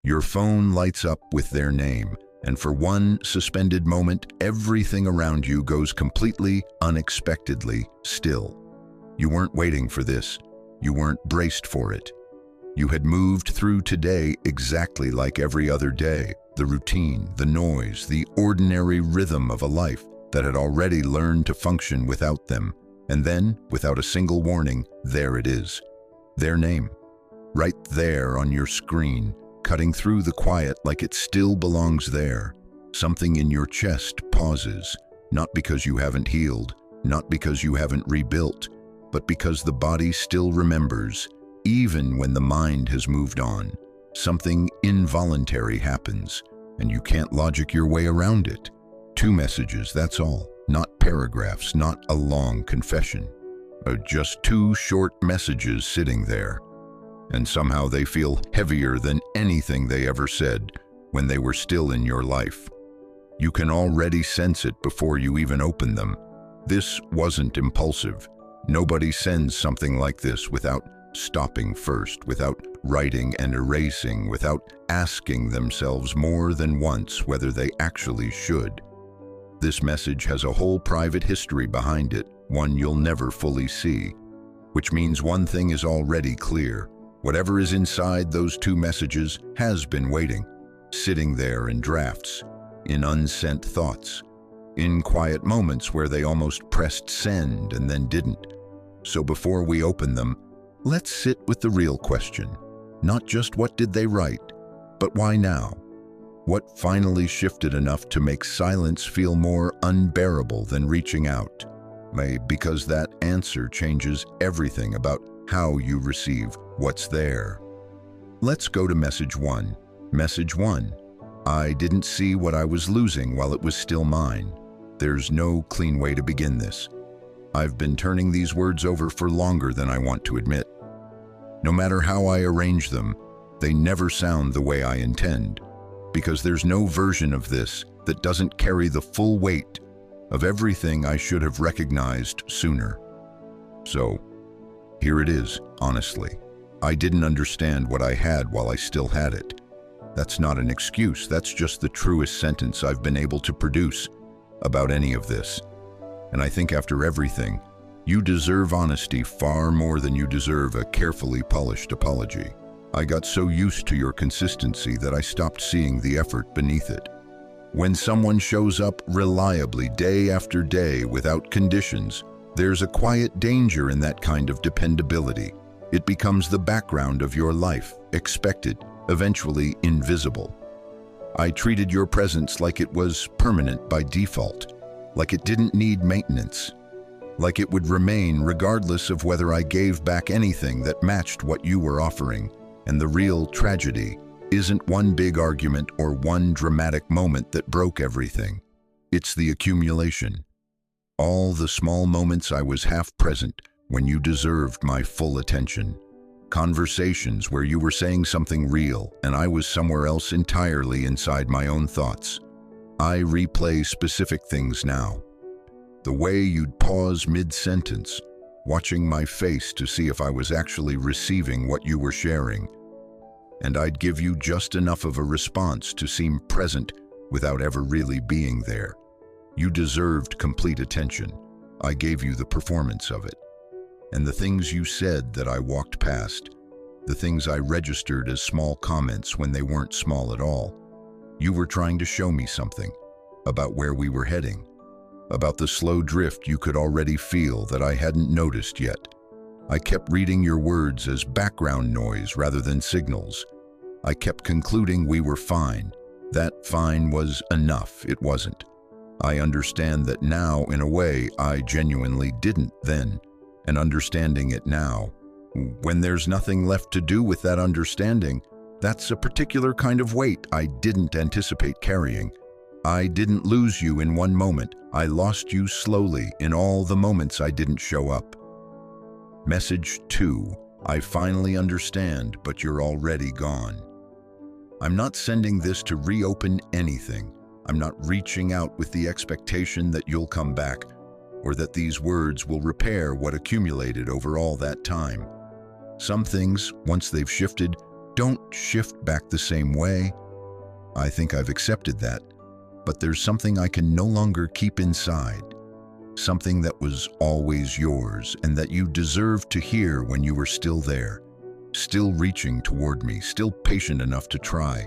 Your phone lights up with their name, and for one suspended moment, everything around you goes completely, unexpectedly still. You weren't waiting for this. You weren't braced for it. You had moved through today exactly like every other day, the routine, the noise, the ordinary rhythm of a life that had already learned to function without them. And then, without a single warning, there it is. Their name. Right there on your screen, cutting through the quiet like it still belongs there. Something in your chest pauses, not because you haven't healed, not because you haven't rebuilt, but because the body still remembers, even when the mind has moved on. Something involuntary happens, and you can't logic your way around it. 2 messages, that's all. Not paragraphs, not a long confession. Just 2 short messages sitting there. And somehow they feel heavier than anything they ever said when they were still in your life. You can already sense it before you even open them. This wasn't impulsive. Nobody sends something like this without stopping first, without writing and erasing, without asking themselves more than once whether they actually should. This message has a whole private history behind it, one you'll never fully see, which means one thing is already clear. Whatever is inside those 2 messages has been waiting, sitting there in drafts, in unsent thoughts, in quiet moments where they almost pressed send and then didn't. So before we open them, let's sit with the real question. Not just what did they write, but why now? What finally shifted enough to make silence feel more unbearable than reaching out? Because that answer changes everything about how you receive what's there. Let's go to message 1. Message 1. I didn't see what I was losing while it was still mine. There's no clean way to begin this. I've been turning these words over for longer than I want to admit. No matter how I arrange them, they never sound the way I intend, because there's no version of this that doesn't carry the full weight of everything I should have recognized sooner. So, here it is, honestly. I didn't understand what I had while I still had it. That's not an excuse, that's just the truest sentence I've been able to produce about any of this. And I think after everything, you deserve honesty far more than you deserve a carefully polished apology. I got so used to your consistency that I stopped seeing the effort beneath it. When someone shows up reliably day after day without conditions, there's a quiet danger in that kind of dependability. It becomes the background of your life, expected, eventually invisible. I treated your presence like it was permanent by default, like it didn't need maintenance, like it would remain regardless of whether I gave back anything that matched what you were offering. And the real tragedy isn't one big argument or one dramatic moment that broke everything. It's the accumulation. All the small moments I was half present when you deserved my full attention. Conversations where you were saying something real and I was somewhere else entirely inside my own thoughts. I replay specific things now. The way you'd pause mid-sentence, watching my face to see if I was actually receiving what you were sharing. And I'd give you just enough of a response to seem present without ever really being there. You deserved complete attention. I gave you the performance of it. And the things you said that I walked past, the things I registered as small comments when they weren't small at all, you were trying to show me something about where we were heading, about the slow drift you could already feel that I hadn't noticed yet. I kept reading your words as background noise rather than signals. I kept concluding we were fine. That fine was enough. It wasn't. I understand that now in a way I genuinely didn't then, and understanding it now, when there's nothing left to do with that understanding, that's a particular kind of weight I didn't anticipate carrying. I didn't lose you in one moment. I lost you slowly in all the moments I didn't show up. Message 2. I finally understand, but you're already gone. I'm not sending this to reopen anything. I'm not reaching out with the expectation that you'll come back, or that these words will repair what accumulated over all that time. Some things, once they've shifted, Don't shift back the same way. I think I've accepted that, but there's something I can no longer keep inside. Something that was always yours and that you deserved to hear when you were still there, still reaching toward me, still patient enough to try.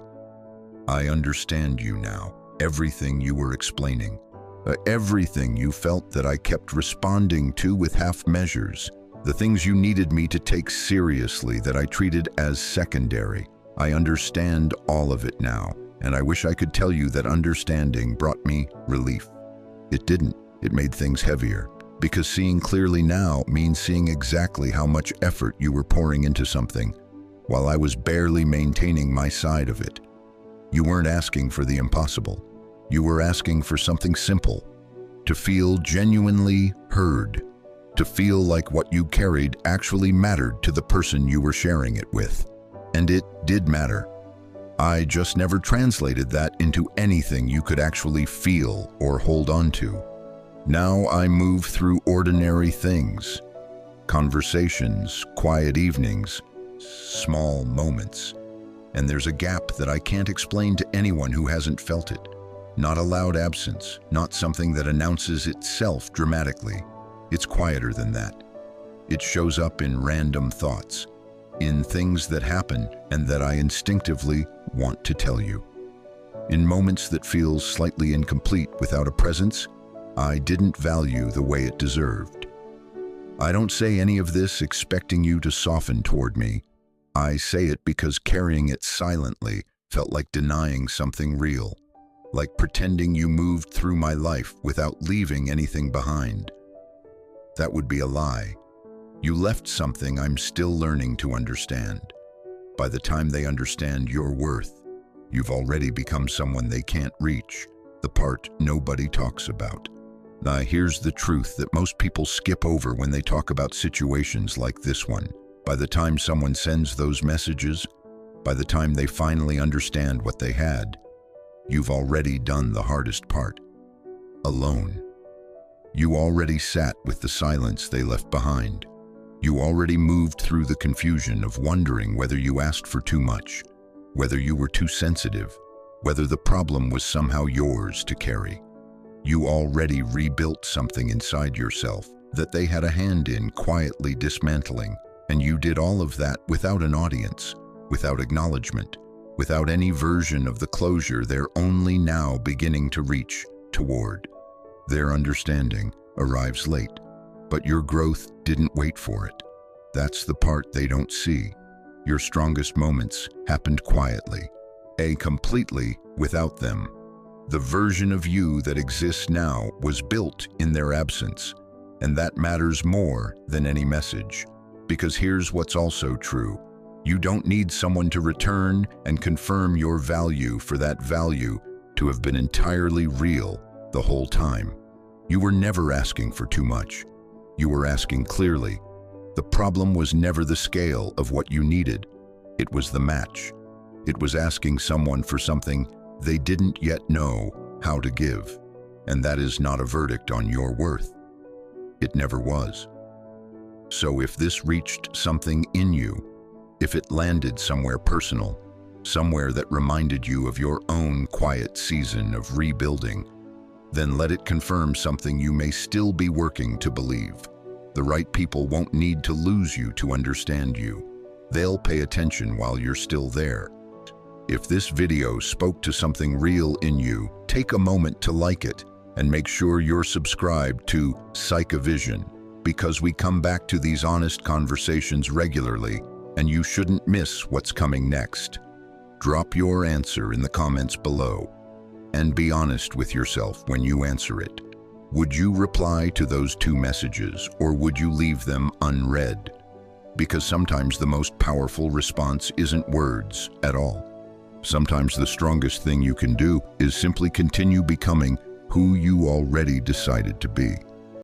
I understand you now, everything you were explaining, everything you felt that I kept responding to with half measures, the things you needed me to take seriously that I treated as secondary. I understand all of it now, and I wish I could tell you that understanding brought me relief. It didn't. It made things heavier, because seeing clearly now means seeing exactly how much effort you were pouring into something, while I was barely maintaining my side of it. You weren't asking for the impossible. You were asking for something simple, to feel genuinely heard, to feel like what you carried actually mattered to the person you were sharing it with. And it did matter. I just never translated that into anything you could actually feel or hold on to. Now I move through ordinary things, conversations, quiet evenings, small moments. And there's a gap that I can't explain to anyone who hasn't felt it. Not a loud absence, not something that announces itself dramatically. It's quieter than that. It shows up in random thoughts, in things that happen and that I instinctively want to tell you. In moments that feel slightly incomplete without a presence I didn't value the way it deserved. I don't say any of this expecting you to soften toward me. I say it because carrying it silently felt like denying something real, like pretending you moved through my life without leaving anything behind. That would be a lie. You left something I'm still learning to understand. By the time they understand your worth, you've already become someone they can't reach, the part nobody talks about. Now, here's the truth that most people skip over when they talk about situations like this one. By the time someone sends those messages, by the time they finally understand what they had, you've already done the hardest part. Alone. You already sat with the silence they left behind. You already moved through the confusion of wondering whether you asked for too much, whether you were too sensitive, whether the problem was somehow yours to carry. You already rebuilt something inside yourself that they had a hand in quietly dismantling, and you did all of that without an audience, without acknowledgement, without any version of the closure they're only now beginning to reach toward. Their understanding arrives late, but your growth didn't wait for it. That's the part they don't see. Your strongest moments happened quietly, completely without them. The version of you that exists now was built in their absence, and that matters more than any message. Because here's what's also true. You don't need someone to return and confirm your value for that value to have been entirely real the whole time. You were never asking for too much. You were asking clearly. The problem was never the scale of what you needed. It was the match. It was asking someone for something they didn't yet know how to give. And that is not a verdict on your worth. It never was. So if this reached something in you, if it landed somewhere personal, somewhere that reminded you of your own quiet season of rebuilding, then let it confirm something you may still be working to believe. The right people won't need to lose you to understand you. They'll pay attention while you're still there. If this video spoke to something real in you, take a moment to like it and make sure you're subscribed to PsycheVision, because we come back to these honest conversations regularly and you shouldn't miss what's coming next. Drop your answer in the comments below and be honest with yourself when you answer it. Would you reply to those 2 messages or would you leave them unread? Because sometimes the most powerful response isn't words at all. Sometimes the strongest thing you can do is simply continue becoming who you already decided to be.